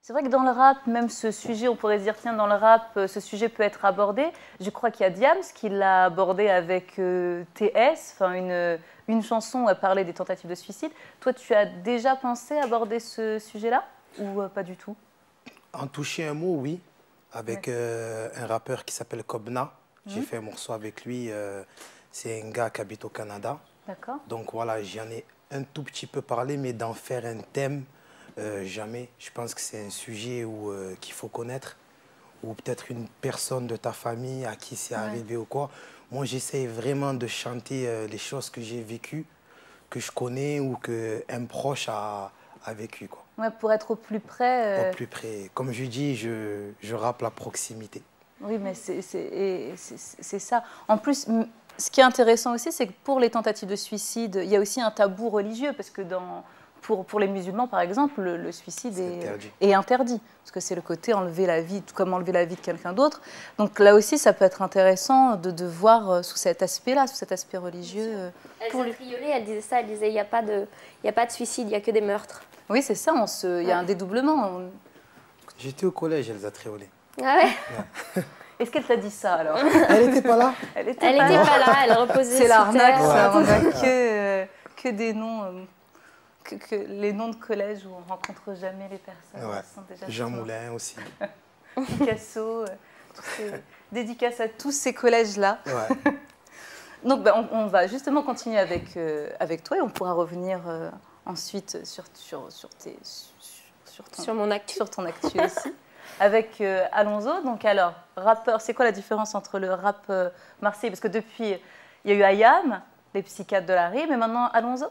C'est vrai que dans le rap, même ce sujet, on pourrait se dire, tiens, dans le rap, ce sujet peut être abordé. Je crois qu'il y a Diams qui l'a abordé avec TS, enfin une chanson où elle parlait des tentatives de suicide. Toi, tu as déjà pensé aborder ce sujet-là ou pas du tout? En toucher un mot, oui, avec un rappeur qui s'appelle Kobna. J'ai fait un morceau avec lui. C'est un gars qui habite au Canada. D'accord. Donc voilà, j'en ai un tout petit peu parlé, mais d'en faire un thème, jamais. Je pense que c'est un sujet qu'il faut connaître, ou peut-être une personne de ta famille à qui c'est arrivé ou quoi. Moi, j'essaye vraiment de chanter les choses que j'ai vécues, que je connais ou qu'un proche a vécu, quoi. Ouais, pour être au plus près. Au plus près. Comme je dis, je rappe la proximité. Oui, mais c'est ça. En plus, ce qui est intéressant aussi, c'est que pour les tentatives de suicide, il y a aussi un tabou religieux, parce que pour les musulmans, par exemple, le suicide est interdit, parce que c'est le côté enlever la vie, comme enlever la vie de quelqu'un d'autre. Donc là aussi, ça peut être intéressant de voir sous cet aspect-là, sous cet aspect religieux. Elsa Triolet, elle disait ça, elle disait il n'y a pas de suicide, il n'y a que des meurtres. Oui, c'est ça, il y a un dédoublement. J'étais au collège, Elsa Triolet. Ah ouais. Est-ce qu'elle t'a dit ça alors? Elle n'était pas là. Elle n'était pas là, elle reposait. C'est l'arnaque, ça. On n'a que des noms, que les noms de collège où on ne rencontre jamais les personnes. Ouais. Sont déjà Jean Moulin aussi. Picasso, dédicace à tous ces collèges-là. Ouais. Donc on va justement continuer avec toi et on pourra revenir ensuite sur mon actu. Sur ton actu aussi. Avec Alonso, donc alors, rappeur, c'est quoi la différence entre le rap marseillais? Parce que depuis, il y a eu Ayam, les psychiatres de la rime, et maintenant Alonso,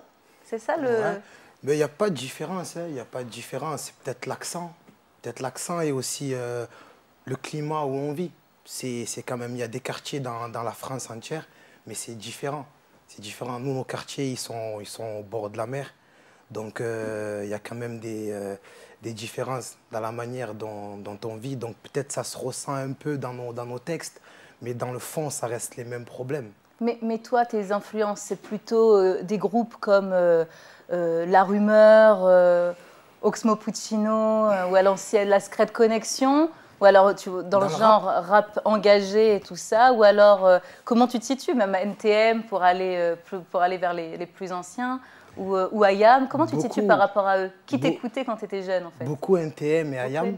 c'est ça le... Ouais. Mais il n'y a pas de différence, il n'y a pas de différence. C'est peut-être l'accent. Peut-être l'accent et aussi le climat où on vit. C'est quand même, il y a des quartiers dans la France entière, mais c'est différent. C'est différent. Nous, nos quartiers, ils sont au bord de la mer. Donc, il y a quand même des différences dans la manière dont on vit. Donc, peut-être ça se ressent un peu dans nos textes, mais dans le fond, ça reste les mêmes problèmes. Mais toi, tes influences, c'est plutôt des groupes comme La Rumeur, Oxmo Puccino, ou à l'ancienne La Secret Connection, ou alors dans le genre rap engagé et tout ça, ou alors comment tu te situes, même à NTM pour aller vers les plus anciens, ou Ayam, comment tu te situes par rapport à eux? Qui t'écoutait quand tu étais jeune en fait? Beaucoup NTM et Ayam,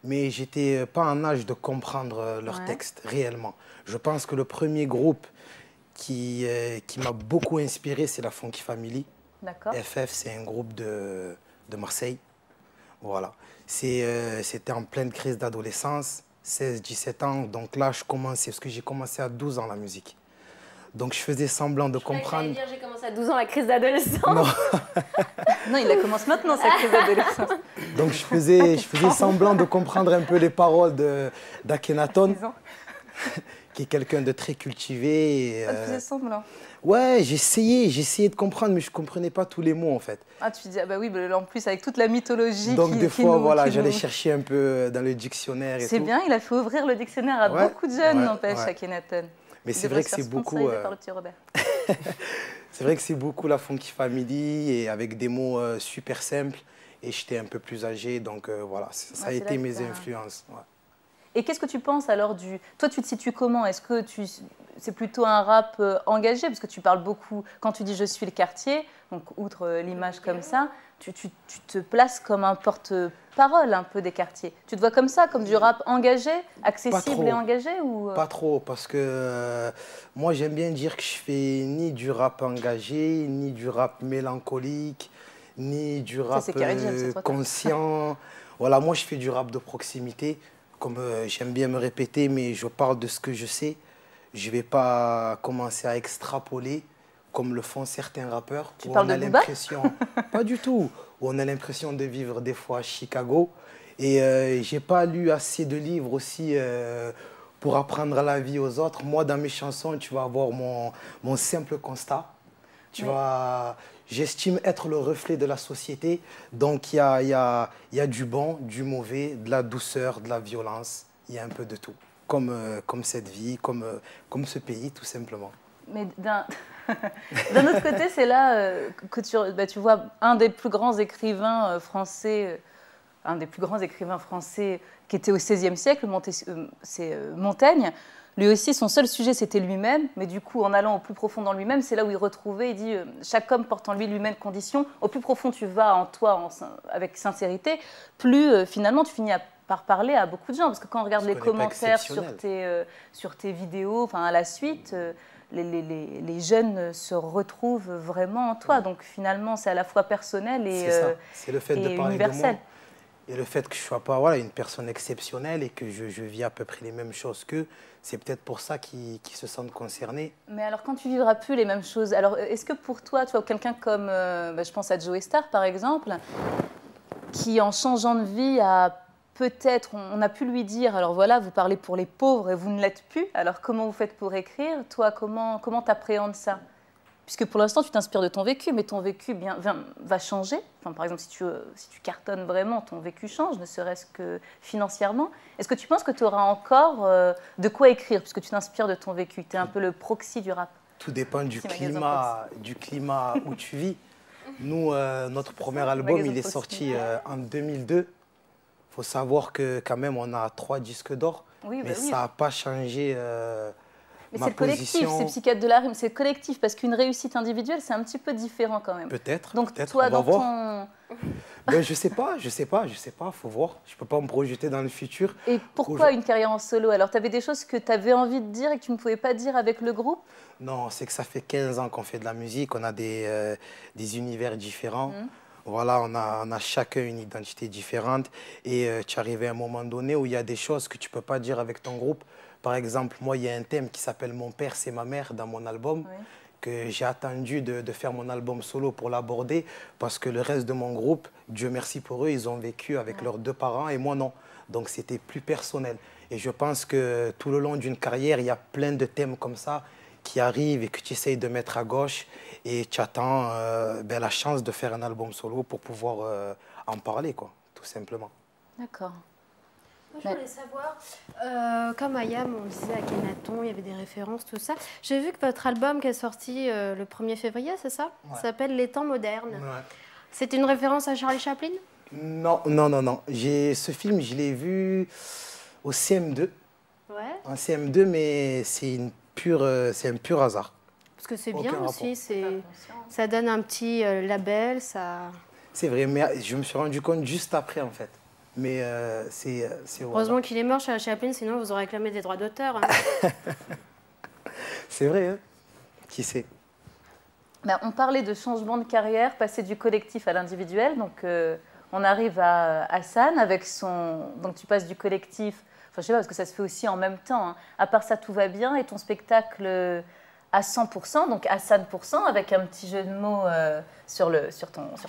mais j'étais pas en âge de comprendre leurs textes réellement. Je pense que le premier groupe qui m'a beaucoup inspiré, c'est la Funky Family. FF, c'est un groupe de Marseille. Voilà. C'était en pleine crise d'adolescence, 16-17 ans. Donc là, je commençais, parce que j'ai commencé à 12 ans la musique. Donc je faisais semblant de comprendre. Je dire, j'ai commencé à 12 ans la crise d'adolescence. Non. Non, il a commencé maintenant sa crise d'adolescence. Donc je faisais semblant de comprendre un peu les paroles d'Akhenaton, qui est quelqu'un de très cultivé. Ça te faisait semblant? Ouais, j'essayais de comprendre, mais je ne comprenais pas tous les mots en fait. Ah, tu te dis, ah bah oui, bah, en plus avec toute la mythologie. Donc des fois, voilà, j'allais chercher un peu dans le dictionnaire et tout. C'est bien, il a fait ouvrir le dictionnaire à beaucoup de jeunes, n'empêche, Akhenaton. Mais c'est vrai que c'est beaucoup. Par le petit Robert. C'est vrai que c'est beaucoup la Funky Family et avec des mots super simples. Et j'étais un peu plus âgé, donc voilà, ça a été mes influences. Ouais. Et qu'est-ce que tu penses alors du... Toi, tu te situes comment? Est-ce que c'est plutôt un rap engagé? Parce que tu parles beaucoup, quand tu dis « je suis le quartier », donc outre l'image comme ça, tu te places comme un porte-parole un peu des quartiers. Tu te vois comme ça, comme du rap engagé, accessible et engagé ou... Pas trop, parce que moi j'aime bien dire que je fais ni du rap engagé, ni du rap mélancolique, ni du rap conscient. Voilà, moi je fais du rap de proximité. Comme j'aime bien me répéter, mais je parle de ce que je sais. Je ne vais pas commencer à extrapoler comme le font certains rappeurs. Tu parles de l'impression, pas du tout, où on a l'impression de vivre des fois à Chicago. Et je n'ai pas lu assez de livres aussi pour apprendre la vie aux autres. Moi, dans mes chansons, tu vas avoir mon simple constat. J'estime être le reflet de la société. Donc, il y a du bon, du mauvais, de la douceur, de la violence. Il y a un peu de tout. Comme cette vie, comme ce pays, tout simplement. Mais d'un autre côté, c'est là que tu vois un des plus grands écrivains français un des plus grands écrivains français qui était au XVIe siècle, c'est Montaigne. Lui aussi, son seul sujet, c'était lui-même. Mais du coup, en allant au plus profond dans lui-même, c'est là où il retrouvait, il dit, chaque homme porte en lui lui-même condition. Au plus profond tu vas en toi, avec sincérité, plus finalement tu finis par parler à beaucoup de gens. Parce que quand on regarde les commentaires sur tes vidéos, enfin à la suite, les jeunes se retrouvent vraiment en toi. Donc finalement, c'est à la fois personnel et c'est le fait de parler universel. De moi. Et le fait que je ne sois pas voilà, une personne exceptionnelle et que je vis à peu près les mêmes choses qu'eux, c'est peut-être pour ça qu'ils se sentent concernés. Mais alors, quand tu vivras plus les mêmes choses, alors est-ce que pour toi, tu vois, quelqu'un comme, je pense à Joey Starr par exemple, qui en changeant de vie a peut-être, on a pu lui dire, alors voilà, vous parlez pour les pauvres et vous ne l'êtes plus, alors comment vous faites pour écrire? Toi, comment t'appréhendes ça? Puisque pour l'instant, tu t'inspires de ton vécu, mais ton vécu va changer. Enfin, par exemple, si tu cartonnes vraiment, ton vécu change, ne serait-ce que financièrement. Est-ce que tu penses que tu auras encore de quoi écrire, puisque tu t'inspires de ton vécu? Tu es un peu le proxy du rap. Tout dépend du climat où tu vis. Nous, notre premier album, il est sorti en 2002. Il faut savoir que quand même, on a 3 disques d'or, mais ça n'a pas changé mais c'est le collectif, c'est Psychiatre de la rime, c'est le collectif, parce qu'une réussite individuelle, c'est un petit peu différent quand même. Peut-être. Donc peut-être, toi, on va voir. Ben, je sais pas, faut voir. Je peux pas me projeter dans le futur. Et pourquoi une carrière en solo? Alors, tu avais des choses que tu avais envie de dire et que tu ne pouvais pas dire avec le groupe? Non, c'est que ça fait 15 ans qu'on fait de la musique, on a des univers différents. Voilà, on a chacun une identité différente et tu arrives à un moment donné où il y a des choses que tu ne peux pas dire avec ton groupe. Par exemple, moi, il y a un thème qui s'appelle « Mon père, c'est ma mère » dans mon album, que j'ai attendu de faire mon album solo pour l'aborder parce que le reste de mon groupe, Dieu merci pour eux, ils ont vécu avec leurs 2 parents et moi non. Donc c'était plus personnel. Et je pense que tout le long d'une carrière, il y a plein de thèmes comme ça qui arrivent et que tu essayes de mettre à gauche et tu attends la chance de faire un album solo pour pouvoir en parler, quoi, tout simplement. D'accord. Moi, je voulais savoir, comme Ayam, on disait à Kenaton, il y avait des références, tout ça. J'ai vu que votre album qui est sorti le 1er février, c'est ça? S'appelle Les temps modernes. C'est une référence à Charlie Chaplin? Non, non, non, non. Ce film, je l'ai vu au CM2. En CM2, mais c'est un pur hasard. Parce que c'est bien aussi, ça donne un petit label, ça... C'est vrai, mais je me suis rendu compte juste après, en fait. Mais c'est heureusement qu'il est mort, Charlie Chaplin, sinon vous aurez réclamé des droits d'auteur. Hein. C'est vrai, hein? Qui sait? On parlait de changement de carrière, passer du collectif à l'individuel. Donc, on arrive à Hassan avec son... Donc, tu passes du collectif... Enfin, je sais pas, parce que ça se fait aussi en même temps. Hein. À part ça, tout va bien. Et ton spectacle à 100%, donc Hassan %, avec un petit jeu de mots sur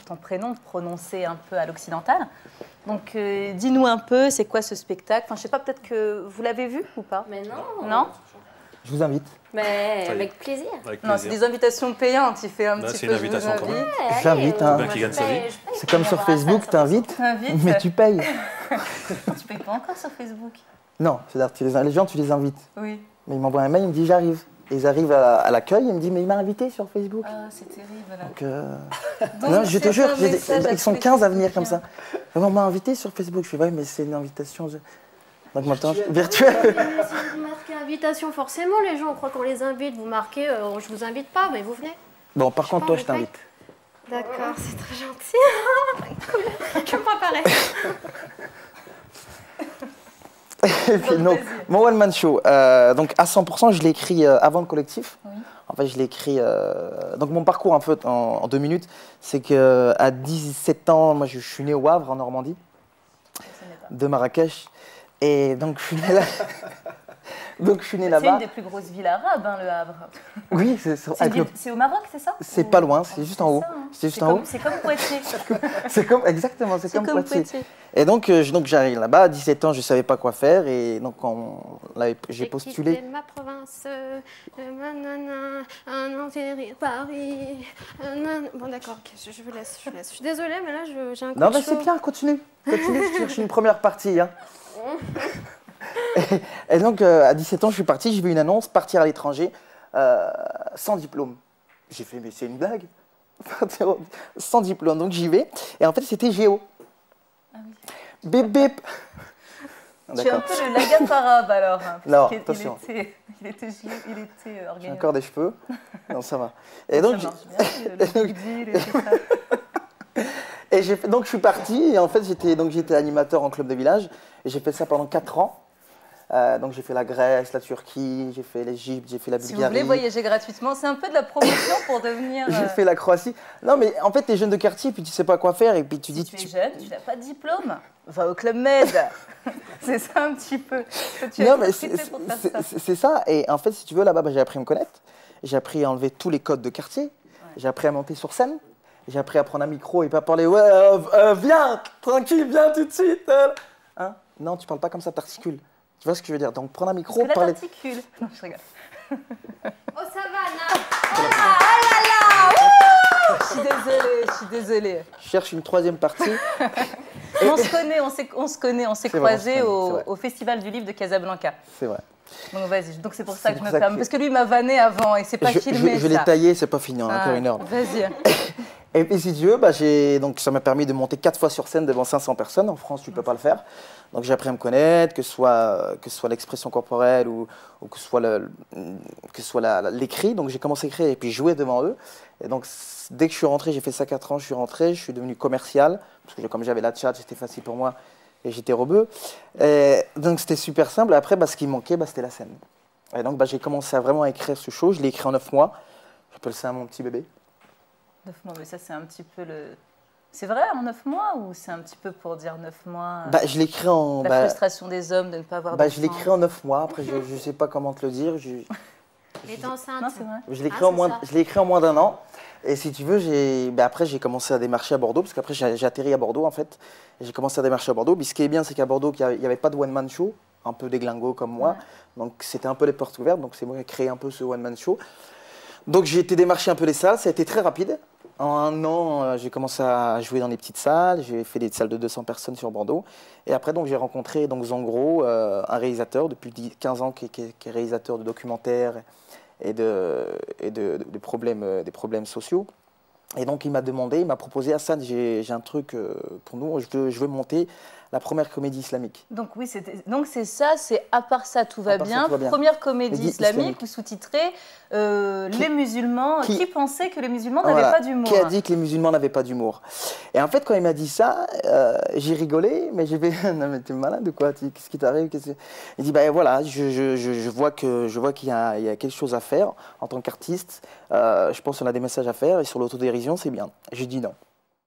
ton prénom, prononcé un peu à l'occidental. Donc, dis-nous un peu, c'est quoi ce spectacle? Enfin, je sais pas, peut-être que vous l'avez vu ou pas? Mais non. Non? Je vous invite. Mais avec plaisir. Non, c'est des invitations payantes. Il fait un petit peu. C'est une invitation quand même. J'invite. Qui gagne sa vie. C'est comme sur Facebook, t'invites, mais tu payes. Tu payes pas encore sur Facebook? Non, c'est-à-dire les gens, tu les invites. Oui. Mais ils m'envoient un mail, ils me disent j'arrive. Et ils arrivent à l'accueil, ils me disent mais il m'a invité sur Facebook. Ah, c'est terrible là. Donc, non, je te jure, ils sont 15 à venir comme ça. On m'a invité sur Facebook. Je fais ouais, mais c'est une invitation. Donc maintenant, virtuelle. Si vous marquez invitation, forcément, les gens croient qu'on les invite. Vous marquez, je vous invite pas, mais vous venez. Bon, par contre, toi, je t'invite. D'accord, c'est très gentil. Cool. Je me préparais. Et puis, donc, mon one man show, donc à 100%, je l'ai écrit avant le collectif. Oui. En fait, je l'ai écrit. Donc, mon parcours, un peu en 2 minutes, c'est qu'à 17 ans, moi, je suis né au Havre, en Normandie, de Marrakech. Et donc, je suis né là. Donc, je suis né là-bas. C'est une des plus grosses villes arabes, hein, le Havre. Oui, c'est au Maroc, c'est ça? C'est pas loin, c'est juste en haut. C'est juste en haut. C'est comme Poitiers. Exactement, c'est comme Poitiers. Et donc j'arrive là-bas, à 17 ans, je ne savais pas quoi faire. Et donc, j'ai postulé. Quitté ma province, un enterré Paris. Bon, d'accord, je vous laisse. Je suis désolée, mais là, j'ai un coup Non, de mais chaud. c'est bien, continue. Je cherche une première partie. Hein. Et donc, à 17 ans, je suis parti, j'ai vu une annonce, partir à l'étranger, sans diplôme. J'ai fait, mais c'est une blague. Sans diplôme, donc j'y vais. Et en fait, c'était géo. Ah oui. Bip bip. Tu es un peu le Lagap arabe alors. Hein, non, attention. Il était J'ai organisé. encore des cheveux. Non, ça va. Et donc, ça marche bien, le big deal et tout ça. Et donc je suis parti et en fait j'étais animateur en club de village et j'ai fait ça pendant 4 ans. Donc j'ai fait la Grèce, la Turquie, j'ai fait l'Égypte, j'ai fait la Bulgarie. Si vous voulez voyager gratuitement, c'est un peu de la promotion pour devenir... J'ai fait la Croatie. Non mais en fait t'es jeune de quartier puis tu sais pas quoi faire et puis tu dis... Tu es jeune, tu n'as pas de diplôme, va au Club Med. C'est ça un petit peu. Non mais c'est ça et en fait si tu veux là-bas j'ai appris à me connaître, j'ai appris à enlever tous les codes de quartier, j'ai appris à monter sur scène. J'ai appris à prendre un micro et pas parler ouais, viens, tranquille, viens tout de suite. Hein? Non, tu parles pas comme ça, t'articules. Tu vois ce que je veux dire? Donc prendre un micro, parce que là, parler. t'articules. Non, je rigole. Oh, ça va, Anna. Oh là là. Je suis désolée. Je cherche une troisième partie. On s'est croisés au Festival du Livre de Casablanca. C'est vrai. Donc vas-y, donc c'est pour ça que je me permets. Parce que lui m'a vanné avant et c'est pas filmé. Je l'ai taillé, c'est pas fini, encore une heure. Vas-y. Et puis si tu veux, donc ça m'a permis de monter 4 fois sur scène devant 500 personnes. En France, tu peux pas le faire. Donc j'ai appris à me connaître, que ce soit l'expression corporelle ou que ce soit l'écrit. Donc j'ai commencé à écrire et puis jouer devant eux. Et donc dès que je suis rentré, j'ai fait ça 4 ans, je suis rentré, je suis devenu commercial. Parce que comme j'avais la tchatch, c'était facile pour moi. Et j'étais rebeu. Et donc c'était super simple. Et après, ce qui manquait, c'était la scène. Et donc j'ai commencé à vraiment écrire ce show. Je l'ai écrit en 9 mois. J'appelle ça mon petit bébé. 9 mois, mais ça c'est un petit peu le... C'est vrai en 9 mois ou c'est un petit peu pour dire 9 mois je l'écris en... La frustration des hommes de ne pas avoir d'enfants. Je l'écris en 9 mois. Après, je ne sais pas comment te le dire. Elle est enceinte. Non, c'est vrai. Je l'ai écrit en moins d'1 an. Et si tu veux, après, j'ai commencé à démarcher à Bordeaux, parce qu'après, j'ai atterri à Bordeaux, en fait. Et j'ai commencé à démarcher à Bordeaux. Puis ce qui est bien, c'est qu'à Bordeaux, il n'y avait pas de one-man show, un peu des glingos comme moi. Ouais. Donc, c'était un peu les portes ouvertes. Donc, c'est moi qui ai créé un peu ce one-man show. Donc, j'ai été démarcher un peu les salles. Ça a été très rapide. En 1 an, j'ai commencé à jouer dans les petites salles. J'ai fait des salles de 200 personnes sur Bordeaux. Et après, j'ai rencontré Zangro, un réalisateur depuis 15 ans qui est réalisateur de documentaires et des problèmes sociaux. Et donc, il m'a proposé, Hassan, j'ai un truc pour nous, je veux monter la première comédie islamique. Donc oui, c'est ça, c'est à part ça, tout va bien. Première comédie islamique ou sous-titrée, les musulmans, qui pensaient que les musulmans n'avaient pas d'humour. Qui a dit que les musulmans n'avaient pas d'humour. Et en fait, quand il m'a dit ça, j'ai rigolé, mais j'ai fait, non mais t'es malade ou quoi? Qu'est-ce qui t'arrive? Il dit, voilà, je vois qu'il y a quelque chose à faire en tant qu'artiste. Je pense qu'on a des messages à faire et sur l'autodérision, c'est bien. J'ai dit non.